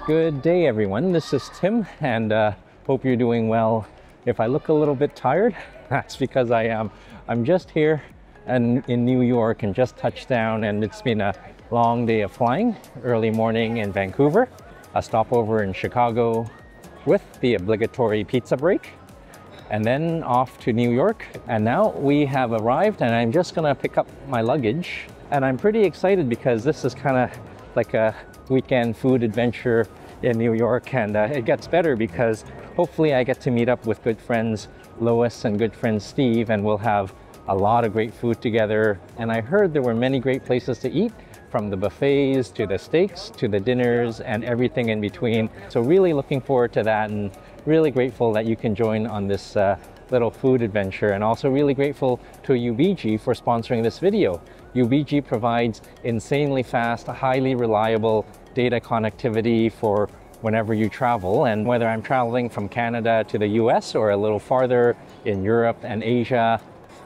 Good day, everyone. This is Tim, and hope you're doing well. If I look a little bit tired, that's because I am. I'm just here and in New York and just touched down, and it's been a long day of flying. Early morning in Vancouver, a stopover in Chicago with the obligatory pizza break, and then off to New York. And now we have arrived, and I'm just gonna pick up my luggage. And I'm pretty excited because this is kind of like a weekend food adventure in New York, and it gets better because hopefully I get to meet up with good friends Lois and good friend Steve, and we'll have a lot of great food together. And I heard there were many great places to eat, from the buffets to the steaks to the dinners and everything in between. So really looking forward to that, and really grateful that you can join on this little food adventure, and also really grateful to UBG for sponsoring this video. UBG provides insanely fast, highly reliable data connectivity for whenever you travel. And whether I'm traveling from Canada to the US or a little farther in Europe and Asia,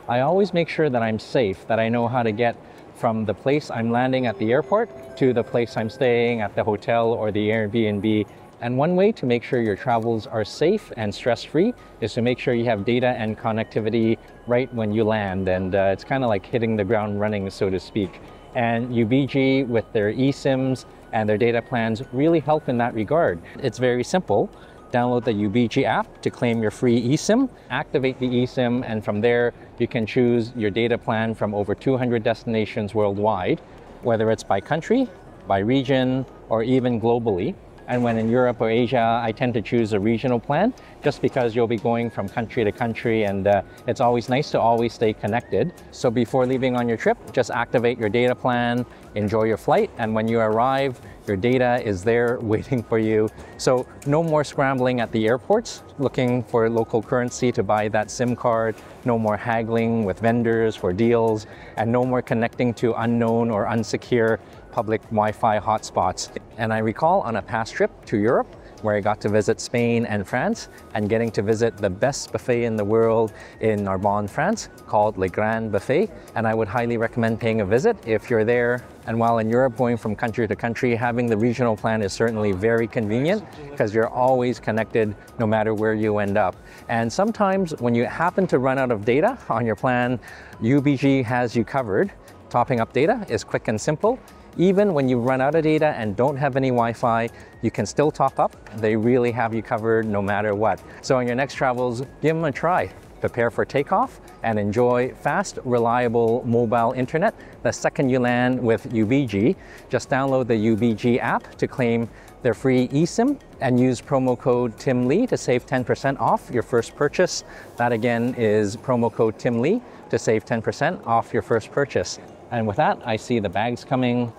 I always make sure that I'm safe, that I know how to get from the place I'm landing at the airport to the place I'm staying at the hotel or the Airbnb. And one way to make sure your travels are safe and stress-free is to make sure you have data and connectivity right when you land. And it's kind of like hitting the ground running, so to speak. And UBG, with their eSIMs and their data plans, really help in that regard. It's very simple. Download the UBG app to claim your free eSIM, activate the eSIM, and from there you can choose your data plan from over 200 destinations worldwide, whether it's by country, by region, or even globally. And when in Europe or Asia, I tend to choose a regional plan just because you'll be going from country to country, and it's always nice to always stay connected. So before leaving on your trip, just activate your data plan, enjoy your flight, and when you arrive, your data is there waiting for you. So no more scrambling at the airports looking for local currency to buy that SIM card, no more haggling with vendors for deals, and no more connecting to unknown or unsecure public Wi-Fi hotspots. And I recall on a past trip to Europe where I got to visit Spain and France, and getting to visit the best buffet in the world in Narbonne, France, called Le Grand Buffet. And I would highly recommend paying a visit if you're there. And while in Europe, going from country to country, having the regional plan is certainly very convenient because you're always connected no matter where you end up. And sometimes when you happen to run out of data on your plan, UBG has you covered. Topping up data is quick and simple. Even when you run out of data and don't have any Wi-Fi, you can still top up. They really have you covered no matter what. So on your next travels, give them a try. Prepare for takeoff and enjoy fast, reliable mobile internet the second you land with UBG. Just download the UBG app to claim their free eSIM and use promo code TimLee to save 10% off your first purchase. That again is promo code TimLee to save 10% off your first purchase. And with that, I see the bags coming.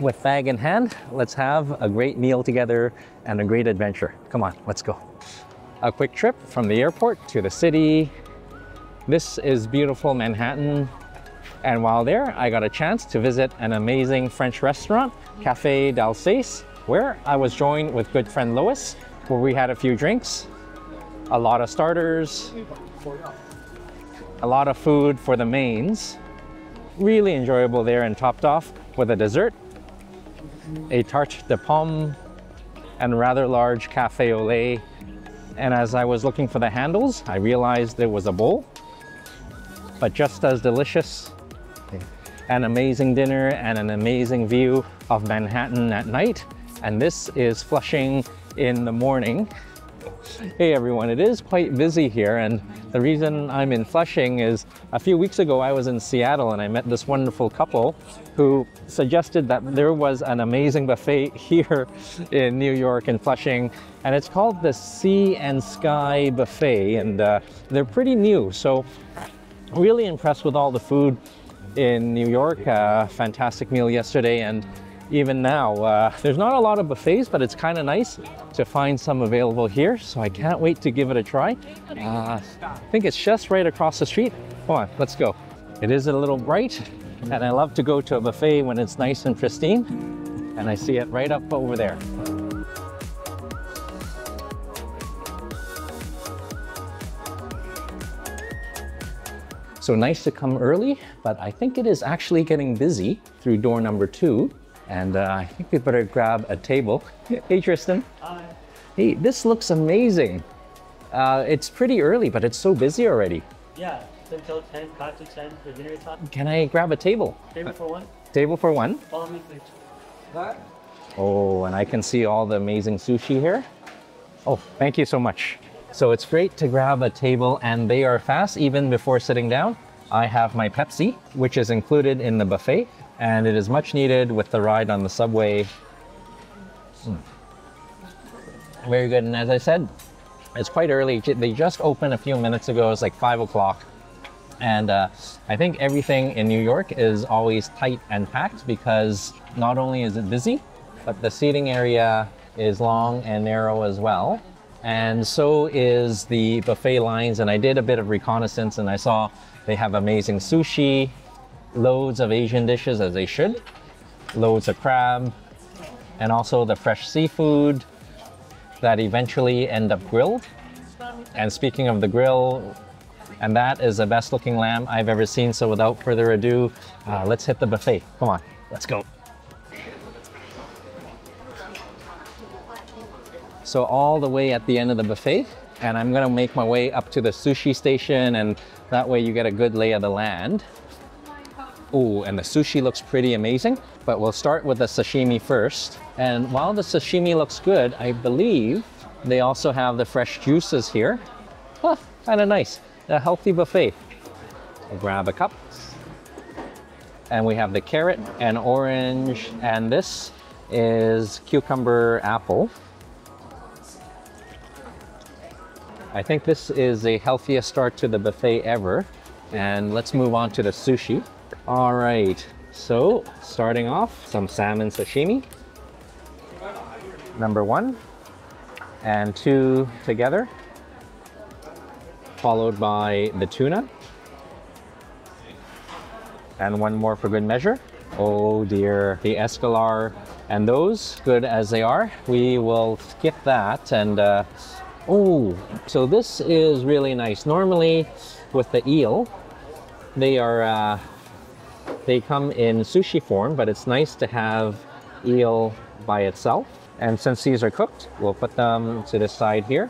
With bag in hand, let's have a great meal together and a great adventure. Come on, let's go. A quick trip from the airport to the city. This is beautiful Manhattan. And while there, I got a chance to visit an amazing French restaurant, Café d'Alsace, where I was joined with good friend Lois, where we had a few drinks, a lot of starters, a lot of food for the mains. Really enjoyable there, and topped off with a dessert, a tarte de pomme, and a rather large cafe au lait. And as I was looking for the handles, I realized there was a bowl, but just as delicious. An amazing dinner and an amazing view of Manhattan at night. And this is Flushing in the morning. Hey everyone, it is quite busy here, and the reason I'm in Flushing is a few weeks ago I was in Seattle and I met this wonderful couple who suggested that there was an amazing buffet here in New York in Flushing, and it's called the Sea and Sky Buffet, and they're pretty new, so really impressed with all the food in New York. Fantastic meal yesterday, and even now, there's not a lot of buffets, but it's kind of nice to find some available here. So I can't wait to give it a try. I think it's just right across the street. Come on, let's go. It is a little bright, and I love to go to a buffet when it's nice and pristine. And I see it right up over there. So nice to come early, but I think it is actually getting busy through door number 2. And I think we better grab a table. Hey, Tristan. Hi. Hey, this looks amazing. It's pretty early, but it's so busy already. Yeah, it's until 10, past 10 for dinner time. Can I grab a table? Table for one. Table for one? Follow me, please. What? Oh, and I can see all the amazing sushi here. Oh, thank you so much. So it's great to grab a table, and they are fast even before sitting down. I have my Pepsi, which is included in the buffet, and it is much needed with the ride on the subway. Very good. And as I said, it's quite early. They just opened a few minutes ago. It's like 5 o'clock. And I think everything in New York is always tight and packed because not only is it busy, but the seating area is long and narrow as well. And so is the buffet lines. And I did a bit of reconnaissance and I saw they have amazing sushi, loads of Asian dishes as they should, loads of crab, and also the fresh seafood that eventually end up grilled. And speaking of the grill, and that is the best looking lamb I've ever seen. So without further ado, let's hit the buffet. Come on, let's go. So all the way at the end of the buffet, and I'm gonna make my way up to the sushi station, and that way you get a good lay of the land. Oh, and the sushi looks pretty amazing, but we'll start with the sashimi first. And while the sashimi looks good, I believe they also have the fresh juices here. Huh, kind of nice, a healthy buffet. I'll grab a cup. And we have the carrot and orange, and this is cucumber apple. I think this is the healthiest start to the buffet ever. And let's move on to the sushi. All right, so starting off, some salmon sashimi. Number 1 and 2 together, followed by the tuna. And one more for good measure. Oh dear, the escalar. And those, good as they are, we will skip that. And oh, so this is really nice. Normally with the eel, they come in sushi form, but it's nice to have eel by itself. And since these are cooked, we'll put them to the side here.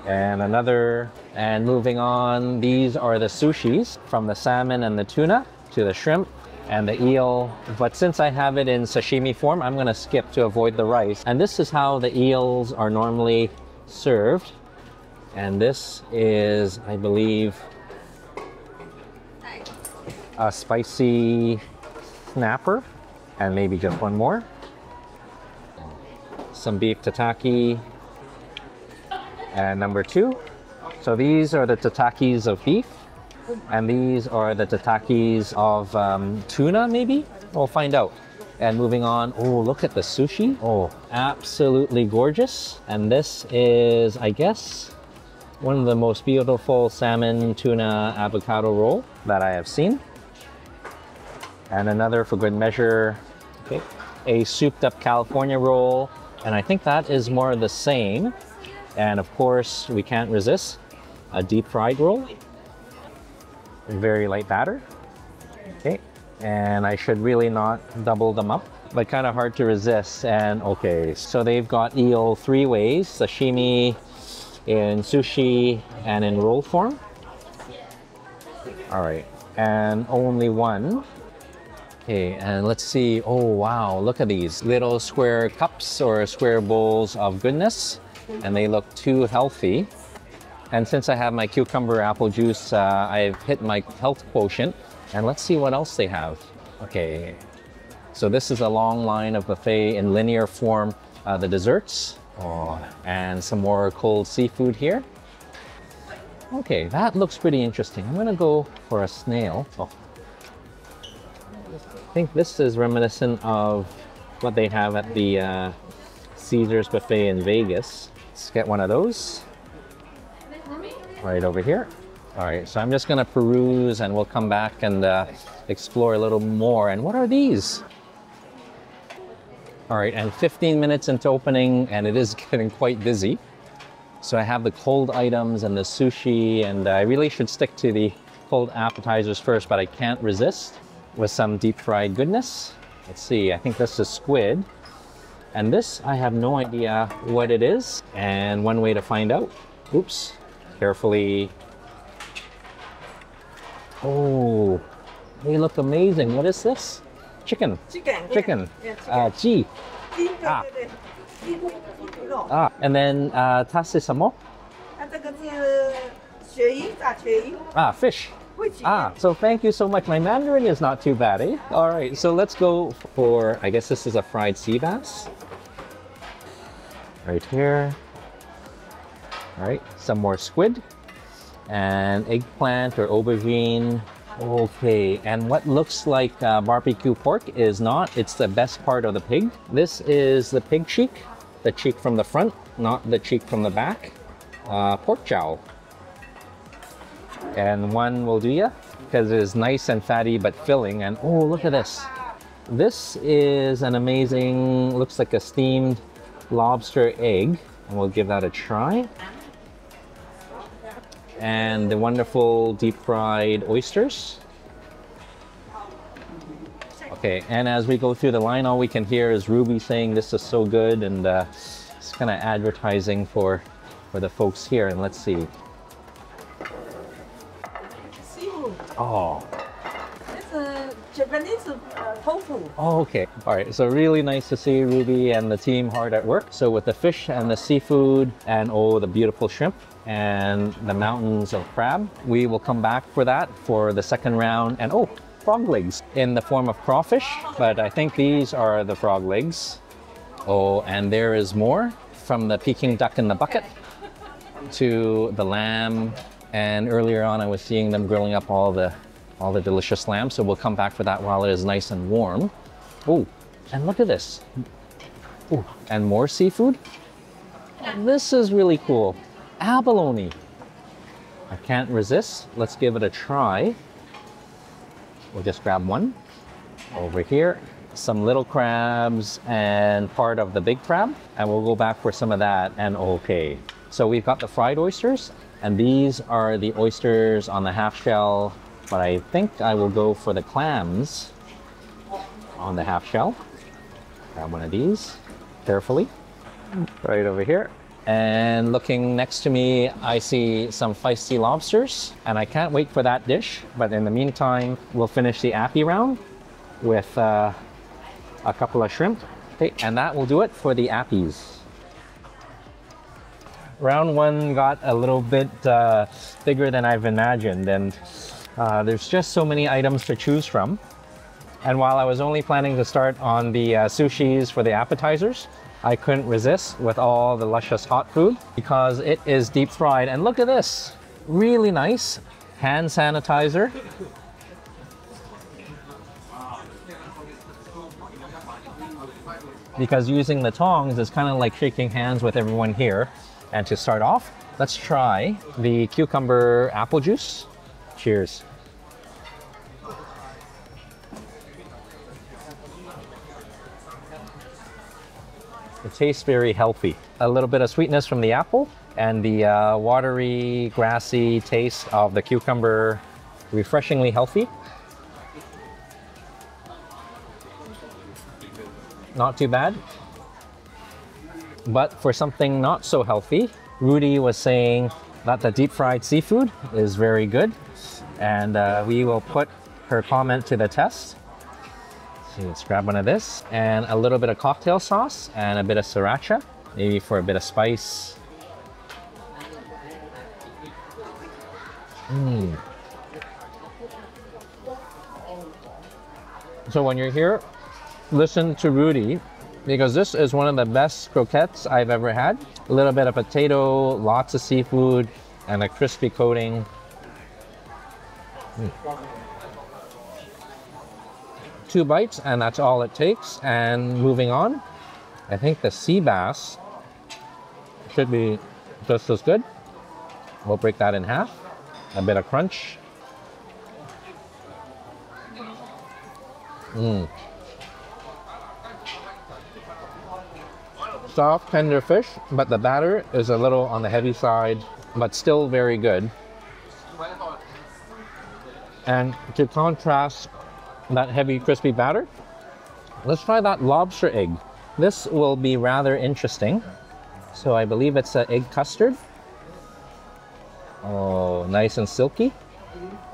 And another, and moving on, these are the sushis, from the salmon and the tuna to the shrimp and the eel. But since I have it in sashimi form, I'm gonna skip to avoid the rice. And this is how the eels are normally served. And this is, I believe, a spicy snapper, and maybe just one more. Some beef tataki, and number 2. So these are the tatakis of beef, and these are the tatakis of tuna, maybe? We'll find out. And moving on, oh, look at the sushi. Oh, absolutely gorgeous. And this is, I guess, one of the most beautiful salmon tuna avocado roll that I have seen. And another for good measure, okay, a souped up California roll. And I think that is more of the same. And of course, we can't resist a deep fried roll. Very light batter. Okay, and I should really not double them up, but kind of hard to resist. And okay, so they've got eel 3 ways, sashimi, in sushi, and in roll form. All right, and only one. Okay, and let's see. Oh wow, look at these little square cups or square bowls of goodness, and they look too healthy. And since I have my cucumber apple juice, I've hit my health quotient. And let's see what else they have. Okay, so this is a long line of buffet in linear form. The desserts, oh, and some more cold seafood here. Okay, that looks pretty interesting. I'm gonna go for a snail. Oh. I think this is reminiscent of what they have at the Caesar's buffet in Vegas. Let's get one of those. Right over here. All right, so I'm just gonna peruse and we'll come back and explore a little more. And what are these? All right, and 15 minutes into opening, and it is getting quite busy. So I have the cold items and the sushi, and I really should stick to the cold appetizers first, but I can't resist with some deep fried goodness. Let's see, I think this is squid. And this, I have no idea what it is. And one way to find out, oops, carefully. Oh, they look amazing. What is this? Chicken. Chicken. Chicken. Yeah, chicken. 鸡. 鸡，对 啊。 对对，鸡腿肉。 And then 它是什么？这个是鳕鱼，炸鳕鱼。 Fish. 会起。 So thank you so much. My Mandarin is not too bad, eh? All right, so let's go for, I guess this is a fried sea bass. Right here. All right, some more squid. And eggplant or aubergine. Okay, and what looks like barbecue pork is not. It's the best part of the pig. This is the pig cheek. The cheek from the front, not the cheek from the back. Pork jowl. And one will do ya because it is nice and fatty but filling. And oh, look at this. This is an amazing, looks like a steamed lobster egg. And we'll give that a try. And the wonderful deep fried oysters. Okay, and as we go through the line, all we can hear is Ruby saying this is so good, and it's kind of advertising for the folks here. And let's see. Seafood. Oh. It's a Japanese tofu. Oh, okay. All right. So really nice to see Ruby and the team hard at work. So with the fish and the seafood and oh, the beautiful shrimp and the mountains of crab, we will come back for that for the second round. And oh, frog legs in the form of crawfish, but I think these are the frog legs. Oh, and there is more from the Peking duck in the bucket to the lamb. And earlier on, I was seeing them grilling up all the delicious lamb. So we'll come back for that while it is nice and warm. Oh, and look at this. Oh, and more seafood. This is really cool. Abalone. I can't resist. Let's give it a try. We'll just grab one. Over here, some little crabs and part of the big crab. And we'll go back for some of that. And okay. So we've got the fried oysters. And these are the oysters on the half shell. But I think I will go for the clams on the half shell. Grab one of these carefully. Right over here. And looking next to me, I see some feisty lobsters. And I can't wait for that dish. But in the meantime, we'll finish the appy round with a couple of shrimp. Okay, and that will do it for the appies. Round one got a little bit bigger than I've imagined. And there's just so many items to choose from. And while I was only planning to start on the sushis for the appetizers, I couldn't resist with all the luscious hot food because it is deep fried. And look at this, really nice hand sanitizer. Because using the tongs is kind of like shaking hands with everyone here. And to start off, let's try the cucumber apple juice. Cheers. It tastes very healthy. A little bit of sweetness from the apple and the watery, grassy taste of the cucumber. Refreshingly healthy. Not too bad. But for something not so healthy, Rudy was saying that the deep fried seafood is very good. And we will put her comment to the test. So let's grab one of this and a little bit of cocktail sauce and a bit of sriracha, maybe for a bit of spice. So when you're here, listen to Rudy because this is one of the best croquettes I've ever had. A little bit of potato, lots of seafood, and a crispy coating. Two bites and that's all it takes. And moving on, I think the sea bass should be just as good. We'll break that in half. A bit of crunch. Soft, tender fish, but the batter is a little on the heavy side, but still very good. And to contrast that heavy, crispy batter, Let's try that lobster egg. This will be rather interesting. So I believe it's an egg custard. Oh, nice and silky.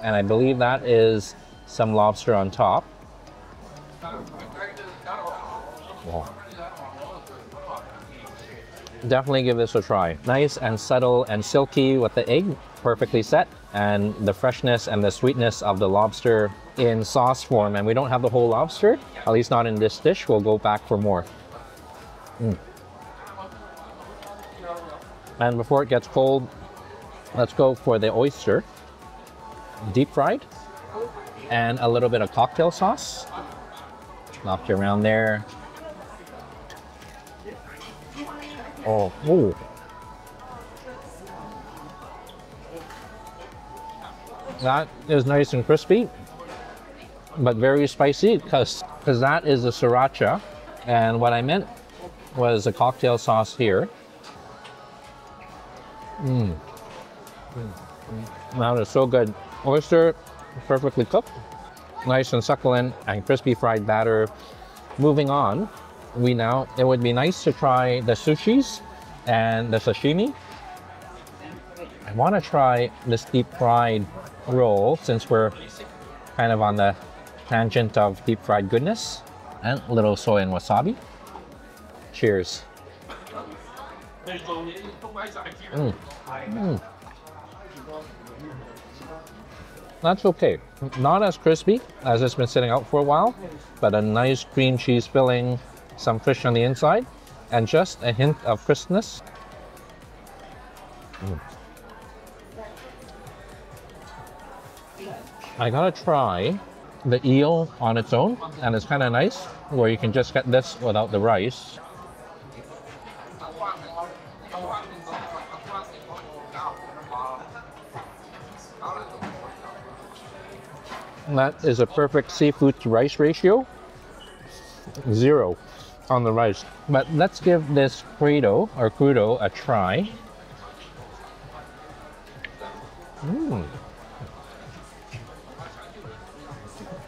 And I believe that is some lobster on top. Oh. Definitely give this a try. Nice and subtle and silky with the egg, perfectly set, and the freshness and the sweetness of the lobster in sauce form. And we don't have the whole lobster, at least not in this dish. We'll go back for more. And before it gets cold, let's go for the oyster, deep fried, and a little bit of cocktail sauce. Knocked around there. Oh, ooh. That is nice and crispy, but very spicy because that is a sriracha, and what I meant was a cocktail sauce here. That is so good. Oyster, perfectly cooked, nice and succulent and crispy fried batter. Moving on, it would be nice to try the sushis and the sashimi. I want to try this deep fried roll since we're kind of on the tangent of deep fried goodness, and a little soy and wasabi. Cheers. That's okay. Not as crispy as it's been sitting out for a while, but a nice cream cheese filling, some fish on the inside, and just a hint of crispness. I gotta try the eel on its own, and it's kind of nice where you can just get this without the rice. That is a perfect seafood to rice ratio. 0 on the rice. But let's give this crudo a try.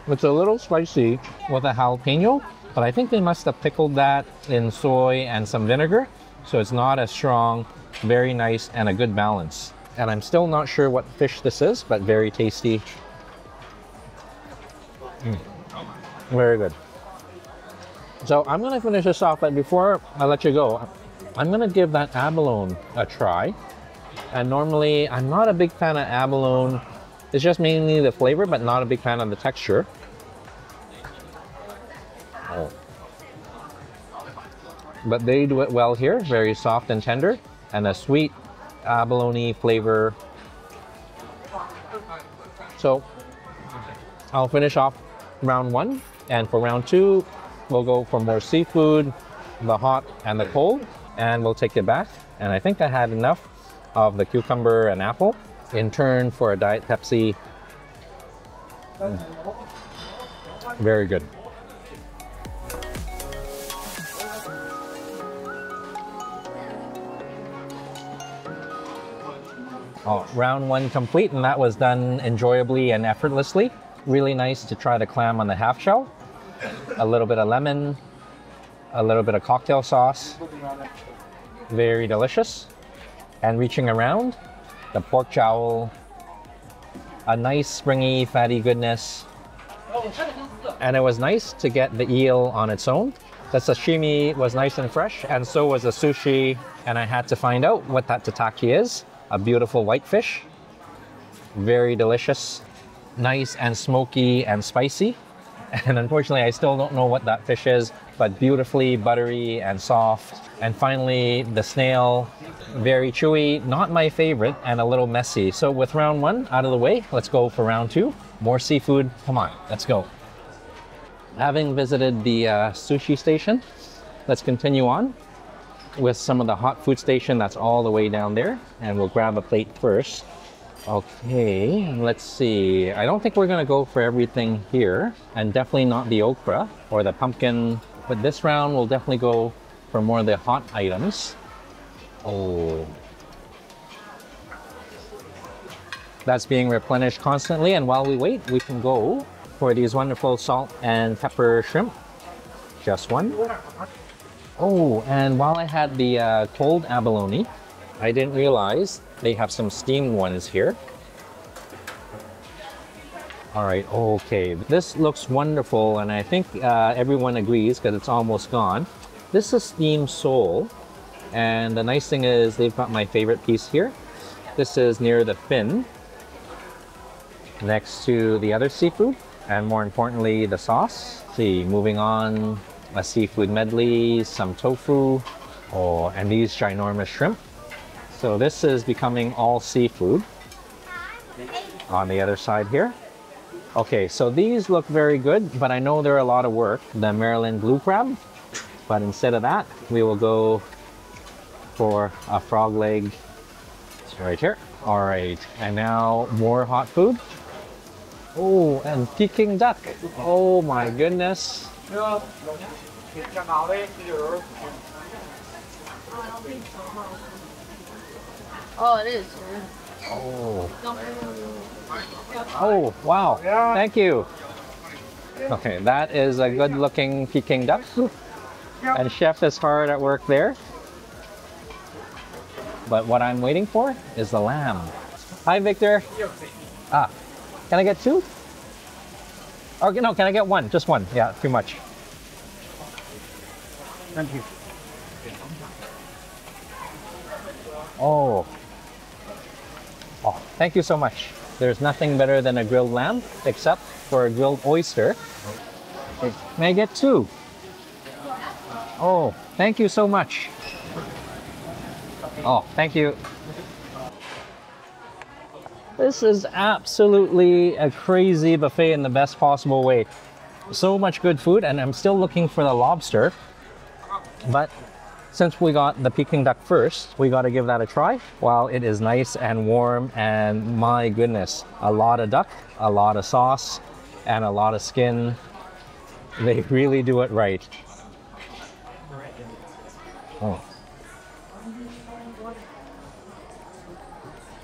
It's a little spicy with a jalapeno, but I think they must have pickled that in soy and some vinegar, so it's not as strong. Very nice and a good balance. And I'm still not sure what fish this is, but very tasty. Very good. So I'm gonna finish this off, but before I let you go, I'm gonna give that abalone a try. And normally I'm not a big fan of abalone. It's just mainly the flavor, but not a big fan of the texture. Oh. But they do it well here, very soft and tender, and a sweet abalone flavor. So I'll finish off round 1, and for round 2, we'll go for more seafood, the hot and the cold, and we'll take it back. And I think I had enough of the cucumber and apple in turn for a Diet Pepsi. Very good. Oh, round 1 complete, and that was done enjoyably and effortlessly. Really nice to try the clam on the half shell. A little bit of lemon, a little bit of cocktail sauce. Very delicious. And reaching around, the pork jowl, a nice springy fatty goodness. And it was nice to get the eel on its own. The sashimi was nice and fresh, and so was the sushi. And I had to find out what that tataki is. A beautiful white fish. Very delicious. Nice and smoky and spicy. And unfortunately, I still don't know what that fish is, but beautifully buttery and soft. And finally, the snail, very chewy, not my favorite, and a little messy. So with round 1 out of the way, let's go for round 2. More seafood, come on, let's go. Having visited the sushi station, let's continue on with some of the hot food station that's all the way down there. And we'll grab a plate first. Okay, let's see. I don't think we're gonna go for everything here, and definitely not the okra or the pumpkin, but this round we'll definitely go for more of the hot items. Oh. That's being replenished constantly, and while we wait, we can go for these wonderful salt and pepper shrimp. Just one. Oh, and while I had the cold abalone, I didn't realize they have some steamed ones here. All right, okay. This looks wonderful, and I think everyone agrees because it's almost gone. This is steamed sole, and the nice thing is they've got my favorite piece here. This is near the fin, next to the other seafood, and more importantly, the sauce. See, moving on, a seafood medley, some tofu, oh, and these ginormous shrimp. So this is becoming all seafood on the other side here. Okay, so these look very good, but I know they're a lot of work. The Maryland blue crab, but instead of that, we will go for a frog leg. It's right here. All right, and now more hot food. Oh, and Peking duck. Oh my goodness. Oh, it is. Oh. Oh, wow. Thank you. Okay, that is a good looking Peking duck. And chef is hard at work there. But what I'm waiting for is the lamb. Hi, Victor. Ah, can I get two? Or no, can I get one? Just one. Yeah, too much. Thank you. Oh. Oh, thank you so much. There's nothing better than a grilled lamb, except for a grilled oyster. May I get two? Oh, thank you so much. Oh, thank you. This is absolutely a crazy buffet in the best possible way. So much good food, and I'm still looking for the lobster. But since we got the Peking duck first, we got to give that a try while it is nice and warm. And my goodness, a lot of duck, a lot of sauce, and a lot of skin. They really do it right. Oh.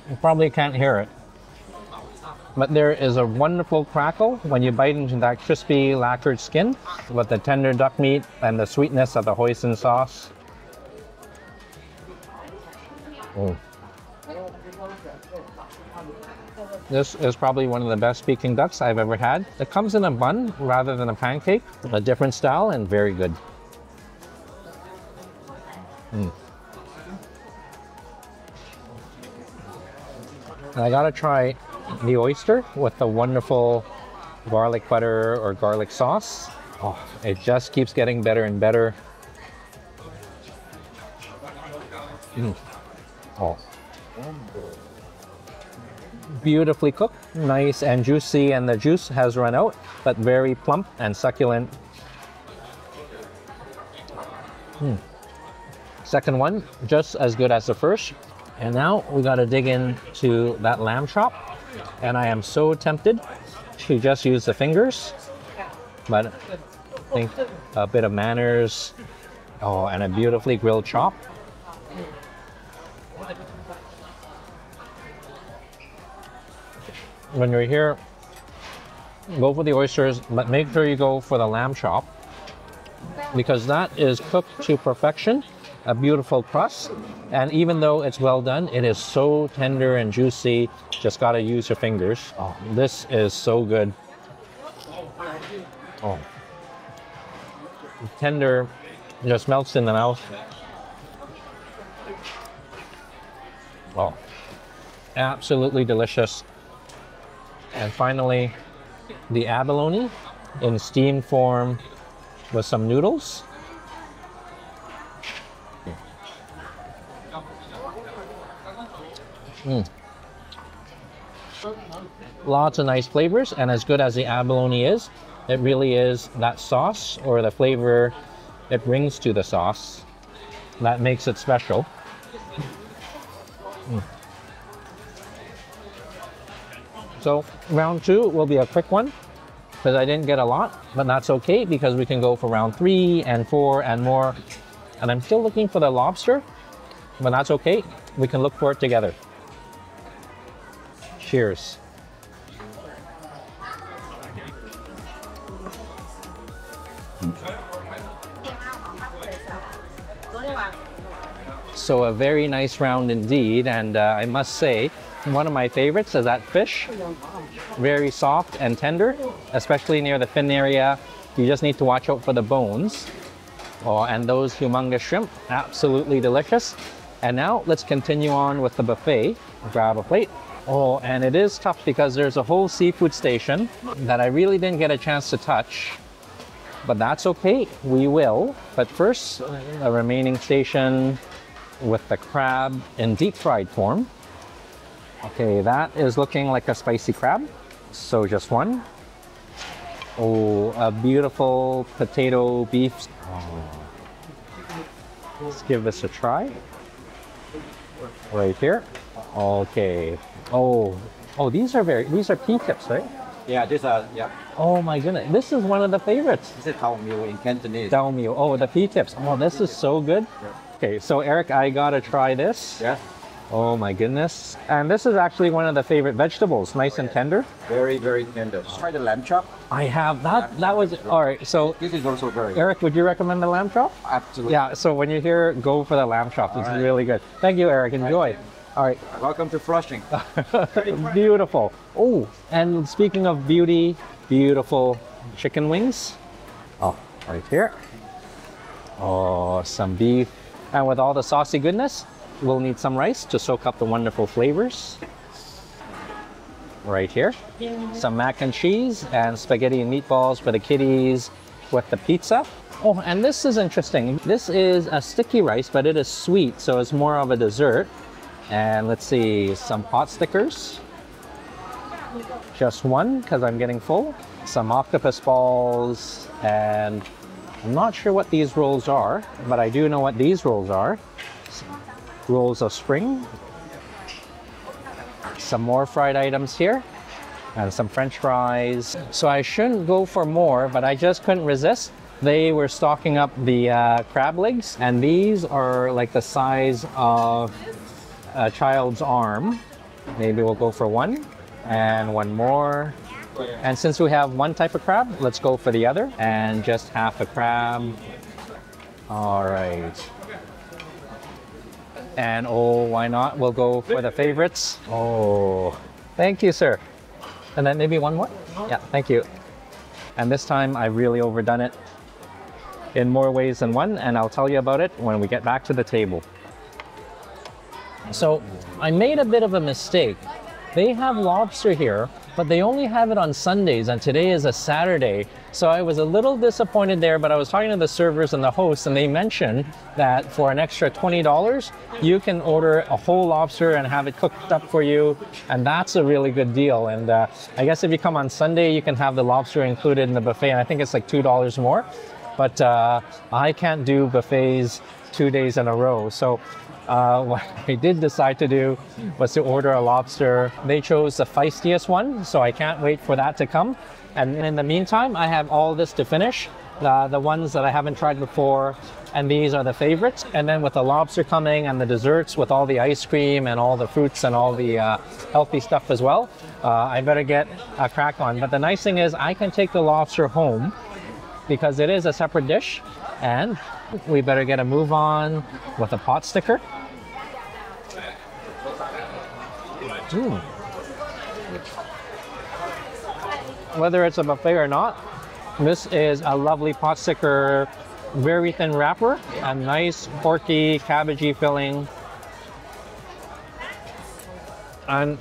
You probably can't hear it, but there is a wonderful crackle when you bite into that crispy lacquered skin with the tender duck meat and the sweetness of the hoisin sauce. Mm. This is probably one of the best Peking ducks I've ever had. It comes in a bun rather than a pancake, a different style and very good. Mm. And I gotta try the oyster with the wonderful garlic butter or garlic sauce. Oh, it just keeps getting better and better. Mm. Oh. Beautifully cooked, nice and juicy, and the juice has run out, but very plump and succulent. Mm. Second one, just as good as the first. And now we got to dig into that lamb chop, and I am so tempted to just use the fingers, but I think a bit of manners. Oh, and a beautifully grilled chop. When you're here, go for the oysters, but make sure you go for the lamb chop, because that is cooked to perfection. A beautiful crust, and even though it's well done, it is so tender and juicy. Just gotta use your fingers. Oh, this is so good. Oh, tender, just melts in the mouth. Oh, absolutely delicious. And finally, the abalone in steamed form with some noodles. Mm. Lots of nice flavors, and as good as the abalone is, it really is that sauce or the flavor it brings to the sauce that makes it special. Mm. So round two will be a quick one because I didn't get a lot, but that's okay because we can go for round 3 and 4 and more. And I'm still looking for the lobster, but that's okay. We can look for it together. Cheers. So a very nice round indeed, and I must say, one of my favorites is that fish. Very soft and tender, especially near the fin area. You just need to watch out for the bones. Oh, and those humongous shrimp, absolutely delicious. And now let's continue on with the buffet. Grab a plate. Oh, and it is tough because there's a whole seafood station that I really didn't get a chance to touch. But that's okay, we will. But first, the remaining station with the crab in deep fried form. Okay, that is looking like a spicy crab. So just one. Oh, a beautiful potato beef. Oh. Let's give this a try. Right here. Okay. Oh, these are pea tips, right? Yeah, these are, yeah. Oh my goodness, this is one of the favorites. This is tao miu in Cantonese. Tao miu. Oh, the pea tips. Oh, this is so good. Okay, so Eric, I gotta try this. Yeah. Oh my goodness. And this is actually one of the favorite vegetables, nice and tender. Very, very tender. Try the lamb chop. I have that. That was all right. So This is also very Eric, would you recommend the lamb chop? absolutely. Yeah. So when you're here, go for the lamb chop. It's really good. Thank you, Eric. Enjoy. All right. Welcome to Flushing. Beautiful. Oh, and speaking of beauty, beautiful chicken wings. Oh, right here. Oh, some beef. And with all the saucy goodness, we'll need some rice to soak up the wonderful flavors. Right here. Some mac and cheese and spaghetti and meatballs for the kiddies with the pizza. Oh, and this is interesting. This is a sticky rice, but it is sweet, so it's more of a dessert. And let's see, some pot stickers. Just one, because I'm getting full. Some octopus balls, and I'm not sure what these rolls are, but I do know what these rolls are. Rolls of spring. Some more fried items here, and some French fries. So I shouldn't go for more, but I just couldn't resist. They were stocking up the crab legs, and these are like the size of a child's arm. Maybe we'll go for one, and one more. And since we have one type of crab, let's go for the other, and just half a crab. All right. And oh, why not? We'll go for the favorites. Oh, thank you, sir. And then maybe one more? Yeah, thank you. And this time I really overdone it in more ways than one, and I'll tell you about it when we get back to the table. So I made a bit of a mistake. They have lobster here, but they only have it on Sundays, and today is a Saturday. So I was a little disappointed there, but I was talking to the servers and the hosts, and they mentioned that for an extra $20, you can order a whole lobster and have it cooked up for you, and that's a really good deal. And I guess if you come on Sunday, you can have the lobster included in the buffet, and I think it's like $2 more. But I can't do buffets 2 days in a row. So what I did decide to do was to order a lobster. They chose the feistiest one, so I can't wait for that to come. And in the meantime, I have all this to finish, the ones that I haven't tried before, and these are the favorites. And then with the lobster coming and the desserts with all the ice cream and all the fruits and all the healthy stuff as well, I better get a crack on. But the nice thing is I can take the lobster home because it is a separate dish, and we better get a move on with a pot sticker. Mm. Whether it's a buffet or not, this is a lovely pot sticker, very thin wrapper, a nice porky, cabbagey filling. And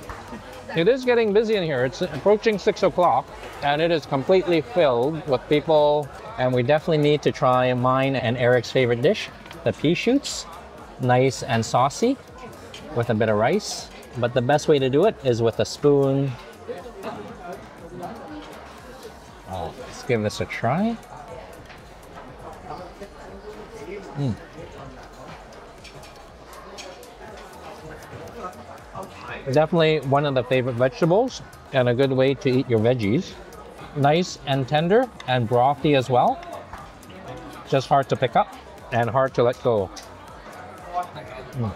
it is getting busy in here. It's approaching 6 o'clock, and it is completely filled with people. And we definitely need to try mine and Eric's favorite dish, the pea shoots. Nice and saucy with a bit of rice. But the best way to do it is with a spoon. Oh, let's give this a try. Mm. Definitely one of the favorite vegetables and a good way to eat your veggies. Nice and tender and brothy as well. Just hard to pick up and hard to let go. Mm.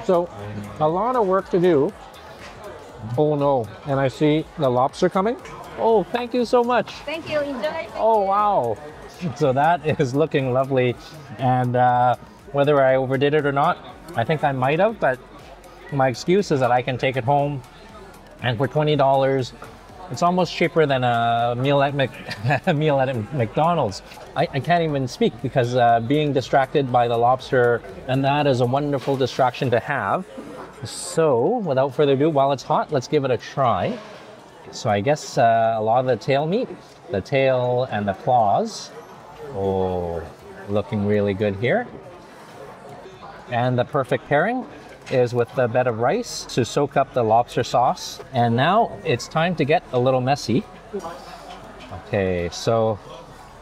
So, a lot of work to do. Oh no, and I see the lobster coming. Oh, thank you so much. Thank you. Enjoy. Oh wow. So that is looking lovely. And whether I overdid it or not, I think I might have, but my excuse is that I can take it home. And for $20, it's almost cheaper than a meal at a meal at McDonald's. I can't even speak because being distracted by the lobster, and that is a wonderful distraction to have. So without further ado, while it's hot, let's give it a try. So I guess a lot of the tail meat, the tail and the claws. Oh, looking really good here. And the perfect pairing is with the bed of rice to soak up the lobster sauce. And now it's time to get a little messy. Okay, so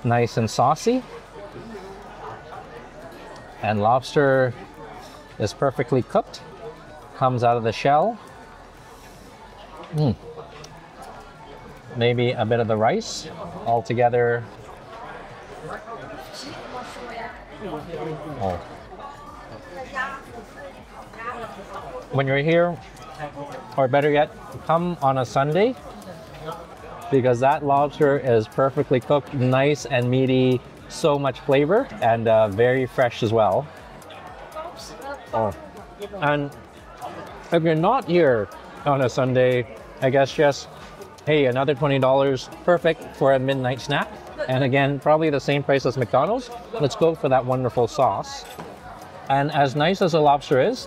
nice and saucy. And lobster is perfectly cooked. Comes out of the shell. Maybe a bit of the rice all together. Oh. When you're here, or better yet, come on a Sunday, because that lobster is perfectly cooked, nice and meaty, so much flavor, and very fresh as well. Oh. And if you're not here on a Sunday, I guess just, hey, another $20, perfect for a midnight snack. And again, probably the same price as McDonald's. Let's go for that wonderful sauce. And as nice as the lobster is,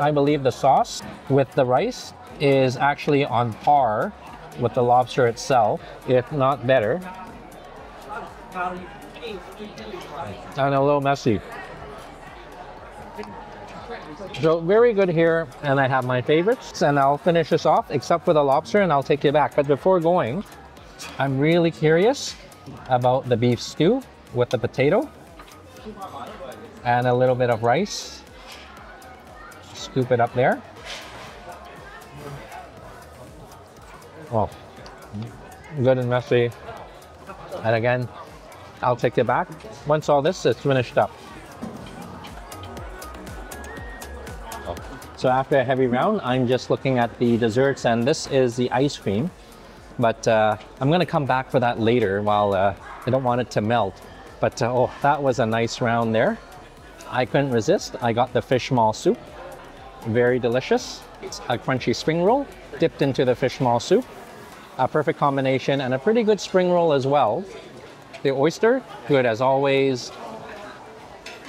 I believe the sauce with the rice is actually on par with the lobster itself, if not better. And a little messy. So very good here, and I have my favorites, and I'll finish this off except for the lobster, and I'll take you back. But before going, I'm really curious about the beef stew with the potato and a little bit of rice. Scoop it up there. Oh, good and messy. And again, I'll take it back once all this is finished up. So after a heavy round, I'm just looking at the desserts, and this is the ice cream. But I'm gonna come back for that later while I don't want it to melt. But oh, that was a nice round there. I couldn't resist. I got the fish maw soup. Very delicious. It's a crunchy spring roll dipped into the fish maw soup. A perfect combination, and a pretty good spring roll as well. The oyster, good as always.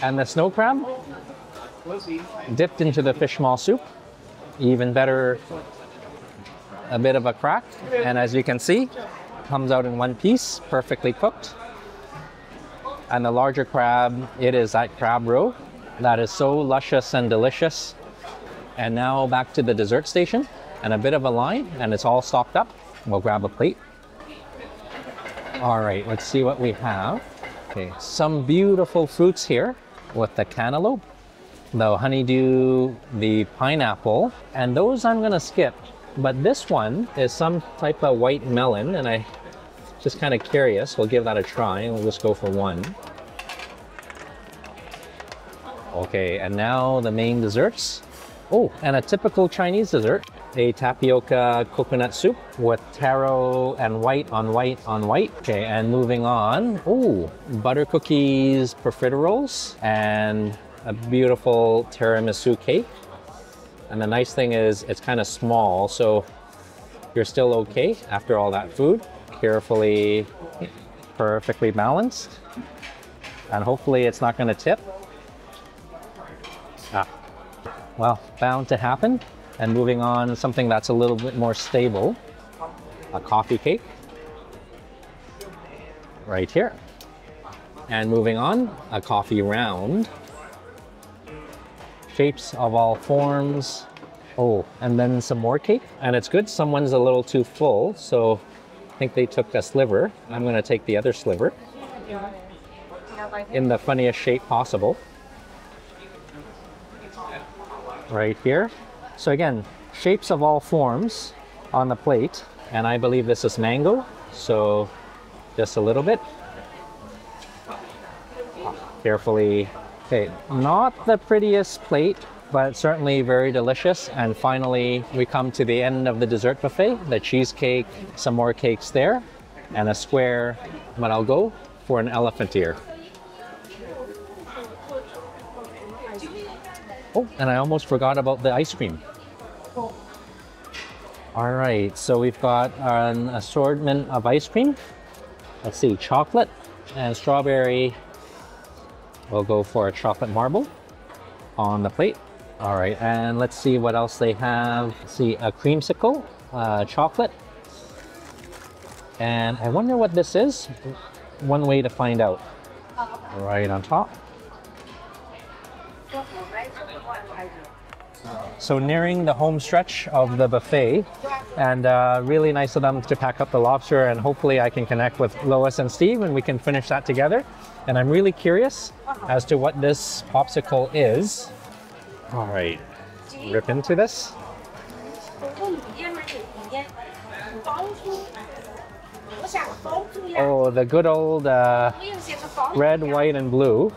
And the snow crab, dipped into the fish maw soup. Even better, a bit of a crack. And as you can see, comes out in one piece, perfectly cooked. And the larger crab, it is that crab roe that is so luscious and delicious. And now back to the dessert station, and a bit of a line, and it's all stocked up. We'll grab a plate. All right, let's see what we have. Okay, some beautiful fruits here with the cantaloupe, the honeydew, the pineapple, and those I'm gonna skip. But this one is some type of white melon, and I just kind of curious. We'll give that a try, and we'll just go for one. Okay, and now the main desserts. Oh, and a typical Chinese dessert, a tapioca coconut soup with taro and white on white on white. Okay, and moving on. Oh, butter cookies, profiteroles, and a beautiful tiramisu cake. And the nice thing is it's kind of small, so you're still okay after all that food. Carefully, perfectly balanced. And hopefully it's not going to tip. Well, bound to happen. And moving on, something that's a little bit more stable. A coffee cake. Right here. And moving on, a coffee round. Shapes of all forms. Oh, and then some more cake. And it's good, someone's a little too full, so I think they took a sliver. I'm gonna take the other sliver. In the funniest shape possible. Right here. So again, shapes of all forms on the plate. And I believe this is mango, so just a little bit. Carefully. Okay, not the prettiest plate, but certainly very delicious. And finally, we come to the end of the dessert buffet, the cheesecake, some more cakes there, and a square. But I'll go for an elephant ear. Oh, and I almost forgot about the ice cream. All right, so we've got an assortment of ice cream. Let's see, chocolate and strawberry. We'll go for a chocolate marble on the plate. All right, and let's see what else they have. Let's see, a creamsicle, chocolate. And I wonder what this is. One way to find out. Right on top. So nearing the home stretch of the buffet, and really nice of them to pack up the lobster, and hopefully I can connect with Lois and Steve and we can finish that together. And I'm really curious as to what this popsicle is. All right, rip into this. Oh, the good old red, white, and blue.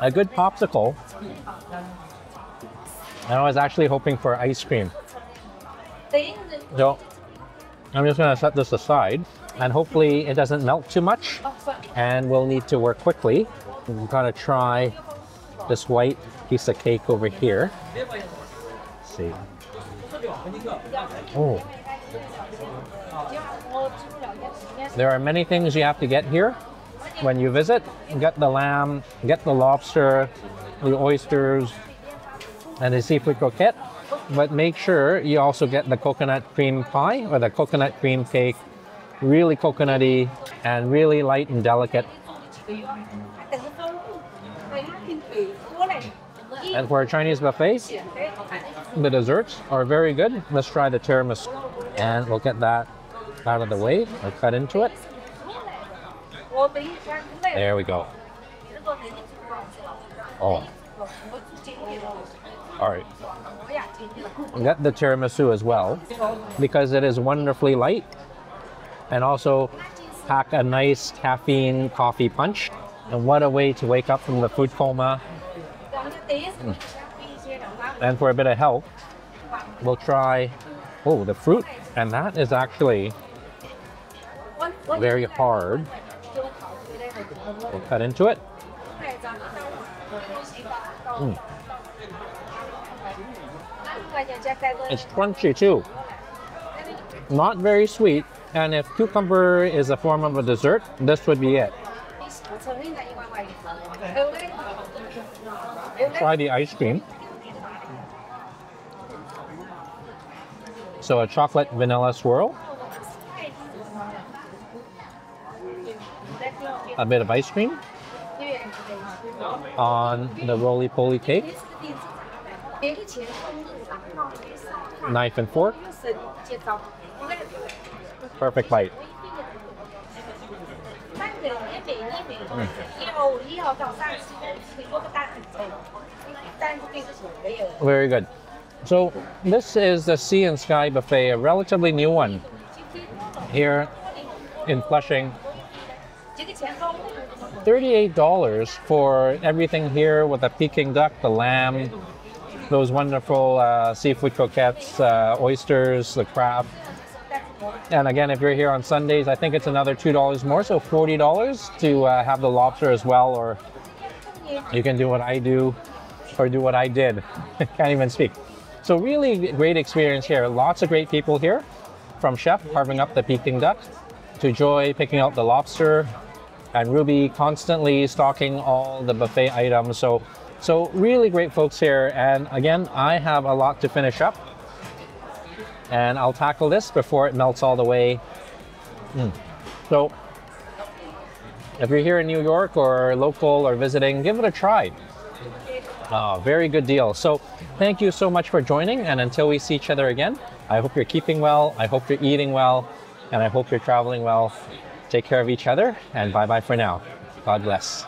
A good popsicle. And I was actually hoping for ice cream. So I'm just gonna set this aside and hopefully it doesn't melt too much and we'll need to work quickly. We've got to try this white piece of cake over here. Let's see. Oh. There are many things you have to get here when you visit. Get the lamb, get the lobster, the oysters, and the seafood croquette. But make sure you also get the coconut cream pie or the coconut cream cake. Really coconutty and really light and delicate. And for a Chinese buffet, the desserts are very good. Let's try the tiramisu. And we'll get that out of the way. I'll cut into it. There we go. Oh. All right. Get the tiramisu as well because it is wonderfully light and also pack a nice caffeine coffee punch. And what a way to wake up from the food coma. And for a bit of health, we'll try, oh, the fruit. And that is actually very hard. We'll cut into it. It's crunchy too. Not very sweet. And if cucumber is a form of a dessert, this would be it. Try the ice cream. So a chocolate vanilla swirl. A bit of ice cream on the roly-poly cake. Knife and fork. Perfect bite. Very good. So this is the Sea and Sky Buffet, a relatively new one here in Flushing. $38 for everything here with the Peking duck, the lamb, those wonderful seafood croquettes, oysters, the crab. And again, if you're here on Sundays, I think it's another $2 more, so $40 to have the lobster as well, or you can do what I do, or do what I did. Can't even speak. So really great experience here. Lots of great people here, from Chef carving up the Peking duck, to Joy picking out the lobster, and Ruby constantly stocking all the buffet items. So really great folks here. And again, I have a lot to finish up. And I'll tackle this before it melts all the way. So if you're here in New York or local or visiting, give it a try. Very good deal. So thank you so much for joining. And until we see each other again, I hope you're keeping well. I hope you're eating well. And I hope you're traveling well. Take care of each other. And bye-bye for now. God bless.